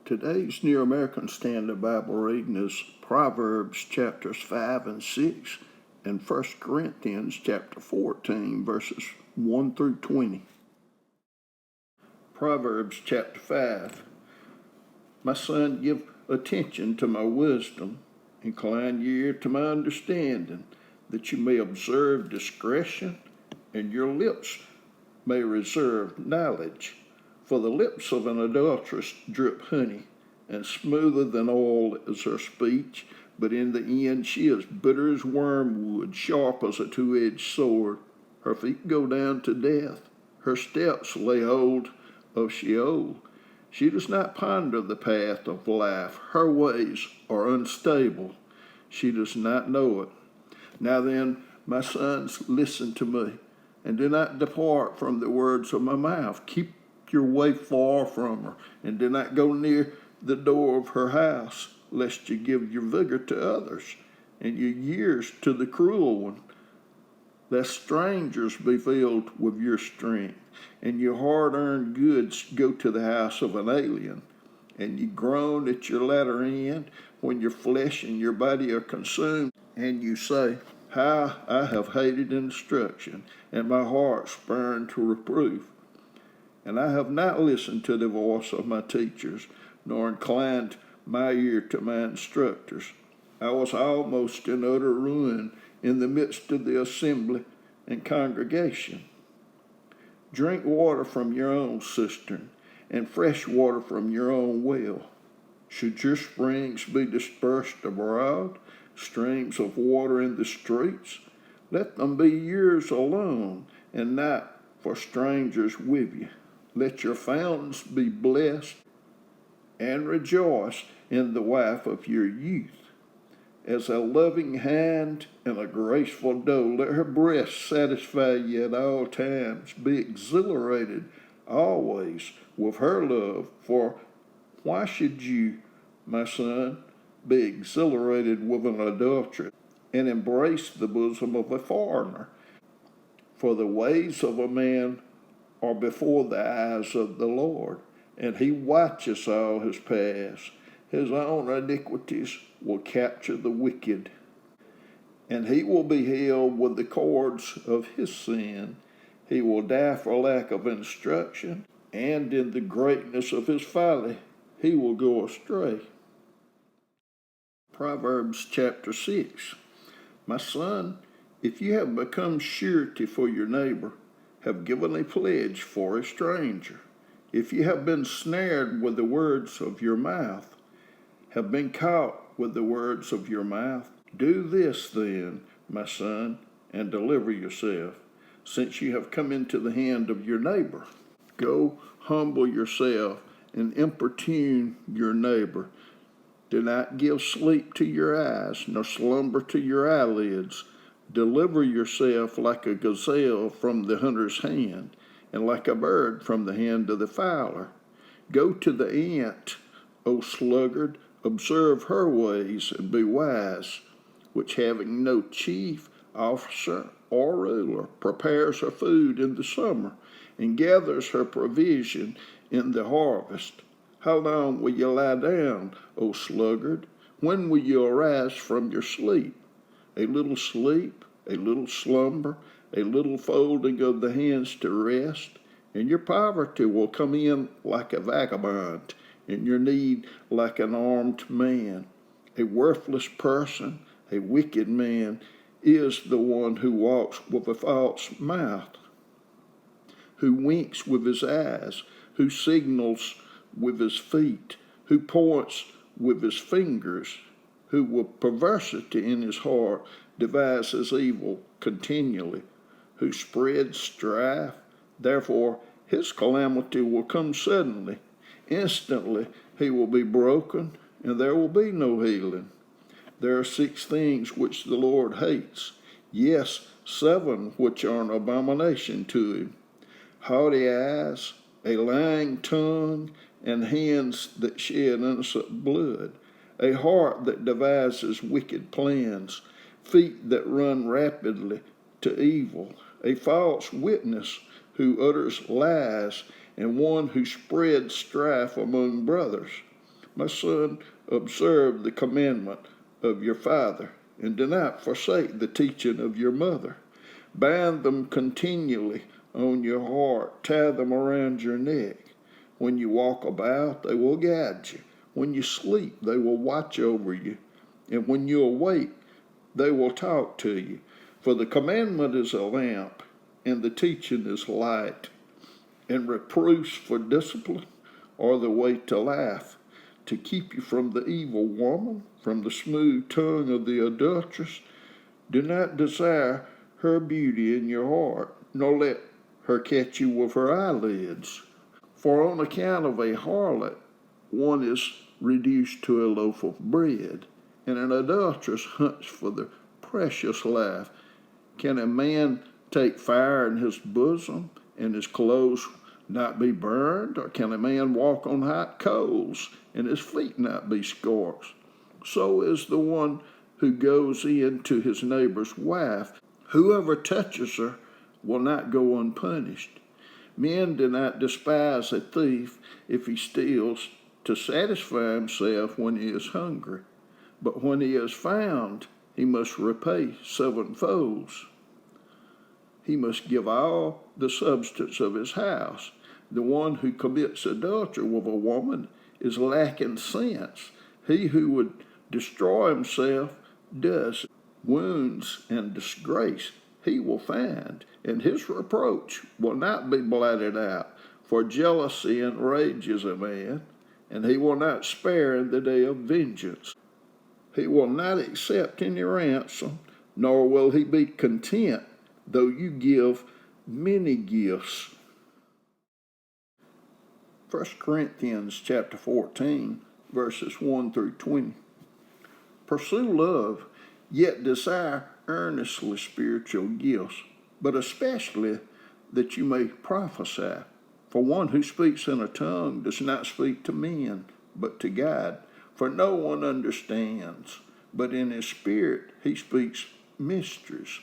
Today's New American Standard Bible reading is Proverbs chapters 5 and 6 and 1 Corinthians chapter 14 verses 1 through 20. Proverbs chapter 5. My son, give attention to my wisdom, incline your ear to my understanding, that you may observe discretion, and your lips may reserve knowledge. For the lips of an adulteress drip honey, and smoother than oil is her speech, but in the end she is bitter as wormwood, sharp as a two-edged sword. Her feet go down to death, her steps lay hold of Sheol. She does not ponder the path of life, her ways are unstable. She does not know it. Now then, my sons, listen to me, and do not depart from the words of my mouth. Keep your way far from her, and do not go near the door of her house, lest you give your vigor to others, and your years to the cruel one, lest strangers be filled with your strength, and your hard-earned goods go to the house of an alien, and you groan at your latter end, when your flesh and your body are consumed, and you say, how I have hated instruction, and my heart spurned to reproof. And I have not listened to the voice of my teachers, nor inclined my ear to my instructors. I was almost in utter ruin in the midst of the assembly and congregation. Drink water from your own cistern, and fresh water from your own well. Should your springs be dispersed abroad, streams of water in the streets? Let them be yours alone, and not for strangers with you. Let your fountains be blessed, and rejoice in the wife of your youth. As a loving hand and a graceful doe, let her breast satisfy you at all times. Be exhilarated always with her love, for why should you, my son, be exhilarated with an adulteress, and embrace the bosom of a foreigner? For the ways of a man are before the eyes of the Lord, and he watches all his paths. His own iniquities will capture the wicked, and he will be held with the cords of his sin. He will die for lack of instruction, and in the greatness of his folly he will go astray. Proverbs chapter 6. My son, if you have become surety for your neighbor, have given a pledge for a stranger, if you have been snared with the words of your mouth, have been caught with the words of your mouth, do this then, my son, and deliver yourself, since you have come into the hand of your neighbor. Go humble yourself and importune your neighbor. Do not give sleep to your eyes, nor slumber to your eyelids. Deliver yourself like a gazelle from the hunter's hand, and like a bird from the hand of the fowler. Go to the ant, O sluggard, observe her ways, and be wise, which having no chief, officer, or ruler, prepares her food in the summer, and gathers her provision in the harvest. How long will you lie down, O sluggard? When will you arise from your sleep? A little sleep, a little slumber, a little folding of the hands to rest, and your poverty will come in like a vagabond, and your need like an armed man. A worthless person, a wicked man, is the one who walks with a false mouth, who winks with his eyes, who signals with his feet, who points with his fingers, who with perversity in his heart devises evil continually, who spreads strife. Therefore his calamity will come suddenly. Instantly he will be broken, and there will be no healing. There are 6 things which the Lord hates, yes, 7 which are an abomination to him: haughty eyes, a lying tongue, and hands that shed innocent blood, a heart that devises wicked plans, feet that run rapidly to evil, a false witness who utters lies, and one who spreads strife among brothers. My son, observe the commandment of your father, and do not forsake the teaching of your mother. Bind them continually on your heart, tie them around your neck. When you walk about, they will guide you. When you sleep, they will watch over you. And when you awake, they will talk to you. For the commandment is a lamp, and the teaching is light. And reproofs for discipline are the way to life, to keep you from the evil woman, from the smooth tongue of the adulteress. Do not desire her beauty in your heart, nor let her catch you with her eyelids. For on account of a harlot, one is reduced to a loaf of bread, and an adulteress hunts for the precious life. Can a man take fire in his bosom, and his clothes not be burned? Or can a man walk on hot coals, and his feet not be scorched? So is the one who goes in to his neighbor's wife. Whoever touches her will not go unpunished. Men do not despise a thief if he steals to satisfy himself when he is hungry. But when he is found, he must repay sevenfold. He must give all the substance of his house. The one who commits adultery with a woman is lacking sense. He who would destroy himself does wounds and disgrace he will find, and his reproach will not be blotted out. For jealousy enrages a man, and he will not spare in the day of vengeance. He will not accept any ransom, nor will he be content, though you give many gifts. 1 Corinthians chapter 14, verses 1 through 20. Pursue love, yet desire earnestly spiritual gifts, but especially that you may prophesy. For one who speaks in a tongue does not speak to men, but to God. For no one understands, but in his spirit he speaks mysteries.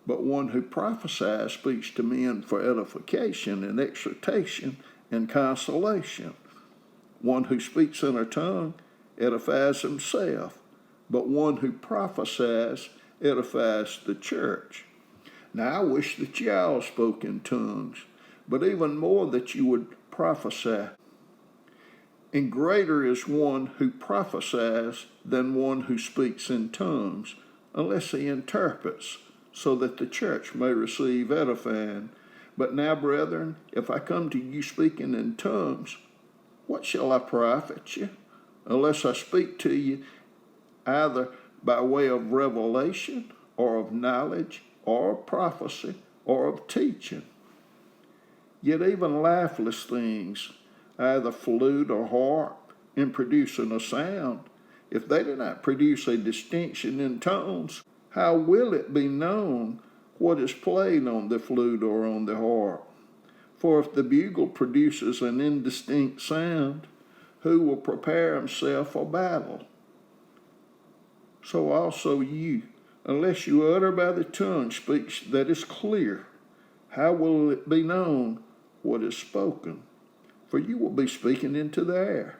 But one who prophesies speaks to men for edification and exhortation and consolation. One who speaks in a tongue edifies himself, but one who prophesies edifies the church. Now I wish that you all spoke in tongues, but even more that you would prophesy. And greater is one who prophesies than one who speaks in tongues, unless he interprets, so that the church may receive edifying. But now, brethren, if I come to you speaking in tongues, what shall I profit you, unless I speak to you either by way of revelation, or of knowledge, or of prophecy, or of teaching? Yet even lifeless things, either flute or harp, in producing a sound, if they do not produce a distinction in tones, how will it be known what is played on the flute or on the harp? For if the bugle produces an indistinct sound, who will prepare himself for battle? So also you, unless you utter by the tongue speech that is clear, how will it be known what is spoken? For you will be speaking into the air.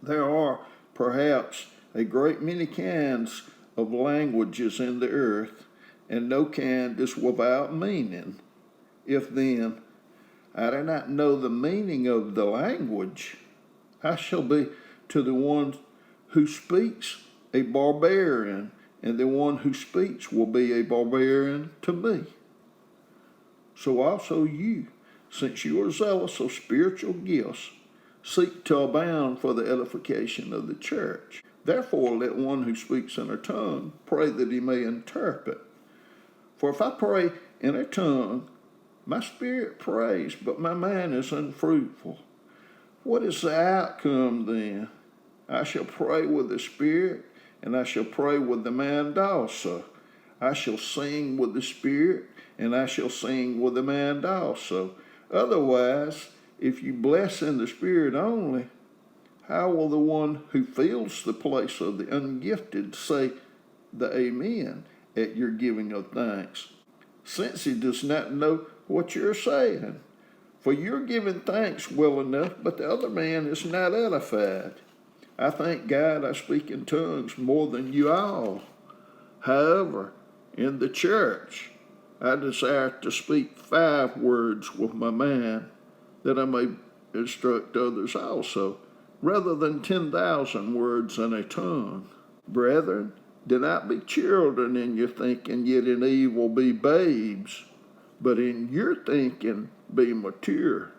There are perhaps a great many kinds of languages in the earth, and no kind is without meaning. If then I do not know the meaning of the language, I shall be to the one who speaks a barbarian, and the one who speaks will be a barbarian to me. So also you, since you are zealous of spiritual gifts, seek to abound for the edification of the church. Therefore let one who speaks in a tongue pray that he may interpret. For if I pray in a tongue, my spirit prays, but my mind is unfruitful. What is the outcome then? I shall pray with the spirit, and I shall pray with the mind also. I shall sing with the spirit, and I shall sing with the mind also. Otherwise, if you bless in the spirit only, how will the one who fills the place of the ungifted say the amen at your giving of thanks, since he does not know what you're saying? For you're giving thanks well enough, but the other man is not edified. I thank God I speak in tongues more than you all. However, in the church, I desire to speak 5 words with my mind, that I may instruct others also, rather than 10,000 words in a tongue. Brethren, do not be children in your thinking, yet in evil be babes, but in your thinking be mature.